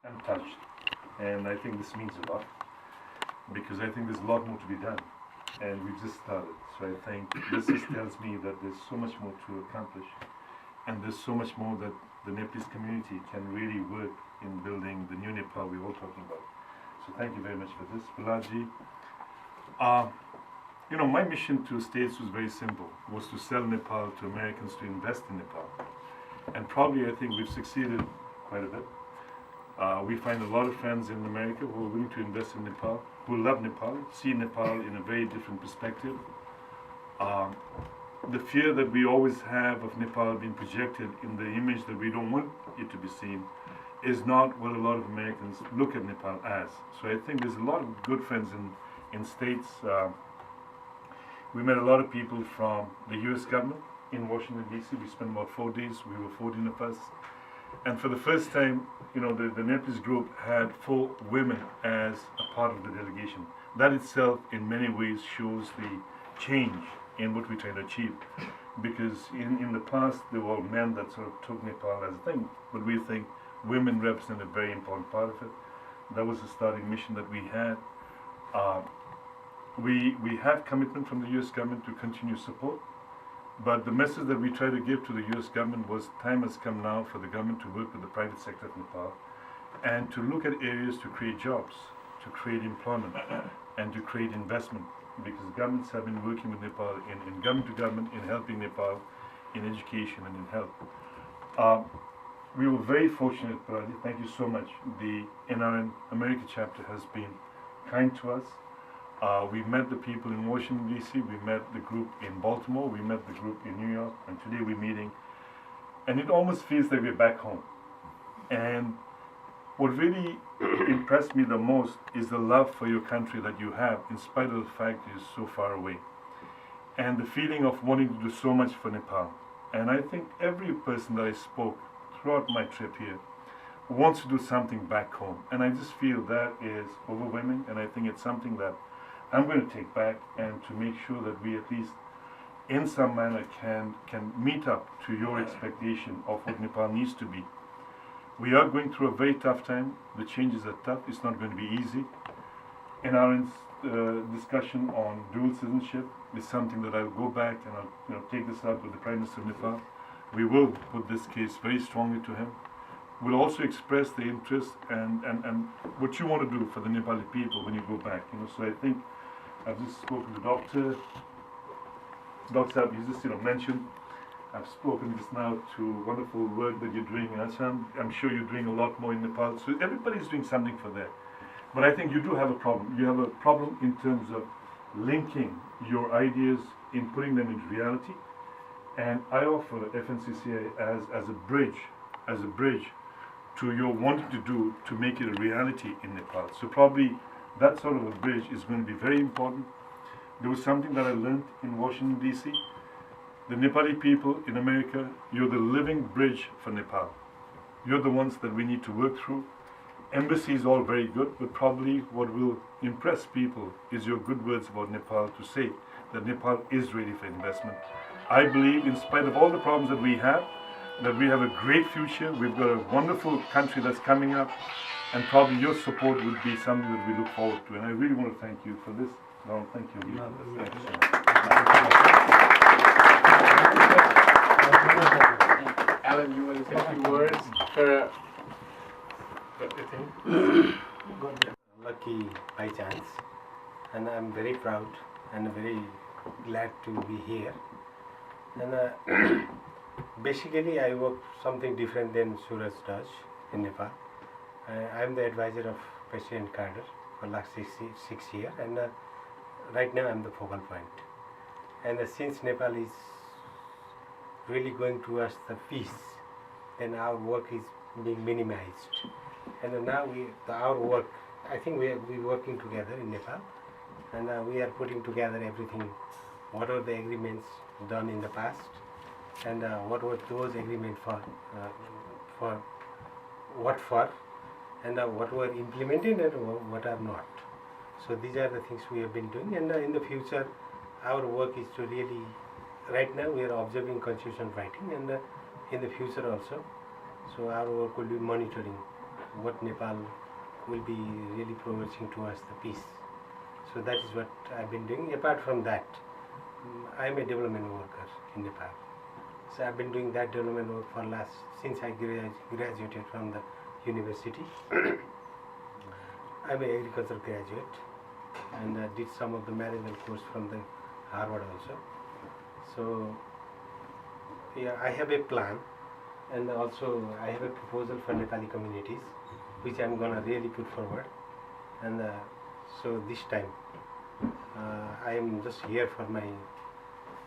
I'm touched, and I think this means a lot because I think there's a lot more to be done, and we've just started. So I think this just tells me that there's so much more to accomplish, and there's so much more that the Nepalese community can really work in building the new Nepal we're all talking about. So thank you very much for this, Balaji. My mission to States was very simple, was to sell Nepal to Americans to invest in Nepal. And probably I think we've succeeded quite a bit. We find a lot of friends in America who are willing to invest in Nepal, who love Nepal, see Nepal in a very different perspective. The fear that we always have of Nepal being projected in the image that we don't want it to be seen is not what a lot of Americans look at Nepal as. So I think there's a lot of good friends in States. We met a lot of people from the US government in Washington, D.C. We spent about 4 days. We were 14 of us. And for the first time, the Nepalese group had 4 women as a part of the delegation. That itself, in many ways, shows the change in what we're trying to achieve. Because in the past, there were men that sort of took Nepal as a thing. But we think women represent a very important part of it. That was the starting mission that we had. We have commitment from the U.S. government to continue support. But the message that we try to give to the U.S. government was time has come now for the government to work with the private sector of Nepal and to look at areas to create jobs, to create employment, and to create investment. Because governments have been working with Nepal in government to government, in helping Nepal in education and in health. We were very fortunate, Paradi, thank you so much. The NRN America chapter has been kind to us. We met the people in Washington, D.C., we met the group in Baltimore, we met the group in New York, and today we're meeting. And it almost feels like we're back home. And what really impressed me the most is the love for your country that you have, in spite of the fact you're so far away. And the feeling of wanting to do so much for Nepal. And I think every person that I spoke throughout my trip here wants to do something back home. And I just feel that is overwhelming, and I think it's something that I'm going to take back and to make sure that we at least in some manner can meet up to your expectation of what Nepal needs to be. We are going through a very tough time. The changes are tough. It's not going to be easy. NRN's discussion on dual citizenship is something that I'll go back and I'll take this up with the Prime Minister of Nepal. We will put this case very strongly to him. We'll also express the interest and what you want to do for the Nepali people when you go back. So I think I've just spoken to Dr. Saab, you just mentioned. I've spoken just now to wonderful work that you're doing in Assam. I'm sure you're doing a lot more in Nepal. So everybody's doing something for that. But I think you do have a problem. You have a problem in terms of linking your ideas in putting them into reality. And I offer FNCCI as a bridge to your wanting to do to make it a reality in Nepal. So probably that sort of a bridge is going to be very important. There was something that I learned in Washington, D.C. The Nepali people in America, you're the living bridge for Nepal. You're the ones that we need to work through. Embassy is all very good, but probably what will impress people is your good words about Nepal to say that Nepal is ready for investment. I believe, in spite of all the problems that we have a great future. We've got a wonderful country that's coming up, and probably your support would be something that we look forward to. And I really want to thank you for this. No, thank you. Thank you so much. Alan, you want to say a few words for Lucky by chance, and I'm very proud and very glad to be here. And basically, I work something different than Suraj does in Nepal. I'm the advisor of President Carter for last 6 years, and right now I'm the focal point. And since Nepal is really going towards the peace, then our work is being minimized. And now our work, I think we're working together in Nepal, and we are putting together everything, what are the agreements done in the past, and what were those agreements for, and what were implemented and what are not. So these are the things we have been doing, and in the future, our work is to really, right now we are observing constitution writing, and in the future also, so our work will be monitoring what Nepal will be really progressing towards the peace. So that is what I've been doing. Apart from that, I'm a development worker in Nepal. So I've been doing that development work for since I graduated from the university. I'm an agriculture graduate and did some of the management course from the Harvard also. So yeah, I have a plan, and also I have a proposal for Nepali communities, which I'm gonna really put forward. And so this time, I am just here for my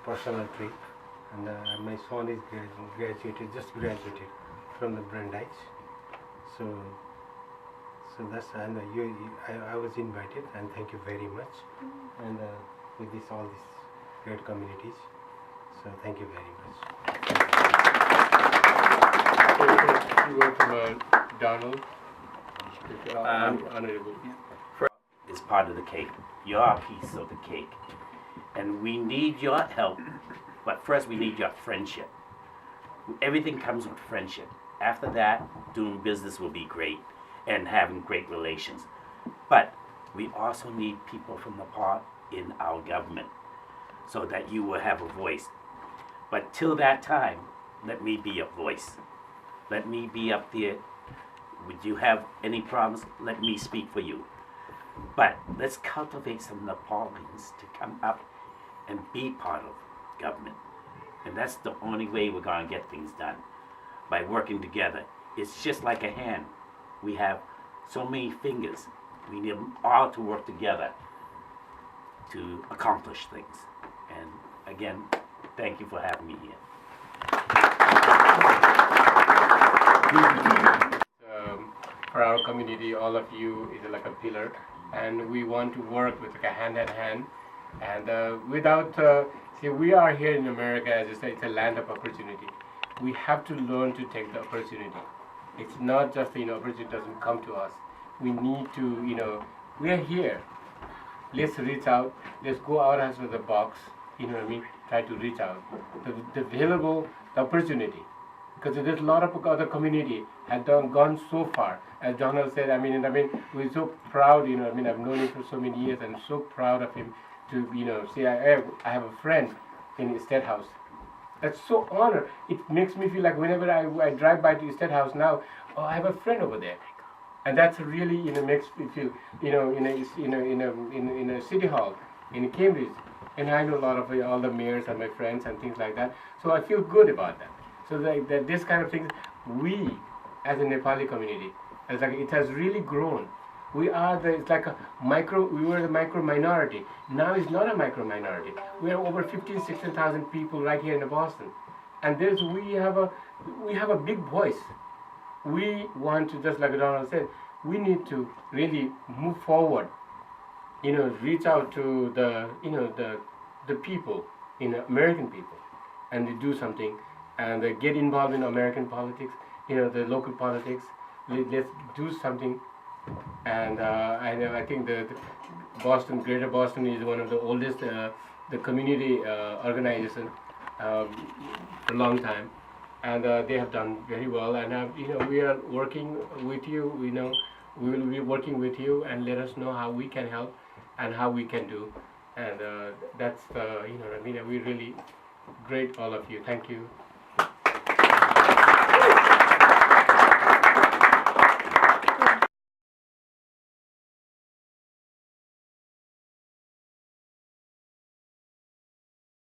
personal trip, and my son is just graduated from the Brandeis. So that's, and I was invited, and thank you very much. And with all these great communities, so thank you very much. You were from Donald. Honorable. Is part of the cake. You're a piece of the cake. And we need your help, but first we need your friendship. Everything comes with friendship. After that, doing business will be great and having great relations. But we also need people from Nepal in our government so that you will have a voice. But till that time, let me be a voice. Let me be up there. Would you have any problems? Let me speak for you. But let's cultivate some Nepalians to come up and be part of government. And that's the only way we're going to get things done, by working together. It's just like a hand. We have so many fingers. We need them all to work together to accomplish things. And again, thank you for having me here. For our community, all of you is like a pillar, and we want to work with like a hand in hand. And without, see, we are here in America, as I say, it's a land of opportunity. We have to learn to take the opportunity. It's not just, opportunity doesn't come to us. We need to, we are here. Let's reach out. Let's go out of the box. You know what I mean? Try to reach out. The available opportunity. Because there's a lot of other community had gone so far. As Donald said, we're so proud, I've known him for so many years, and so proud of him to, say, I have a friend in the State House. That's so honored. It makes me feel like whenever I drive by to the State House now, oh, I have a friend over there. And that's really, makes me feel, in a city hall, in Cambridge. And I know a lot of all the mayors and my friends and things like that. So I feel good about that. So that this kind of things, we as a Nepali community, it has really grown. We are we were the micro minority. Now it's not a micro minority. We are over 15,000, 16,000 people right here in Boston. And we have a big voice. We want to, just like Donald said, we need to really move forward, reach out to the people, American people, and to do something. And get involved in American politics, the local politics. Let's do something. And I think the Greater Boston is one of the oldest the community organization for a long time, and they have done very well. And we are working with you. We will be working with you, and let us know how we can help and how we can do. And that's we really great, all of you. Thank you.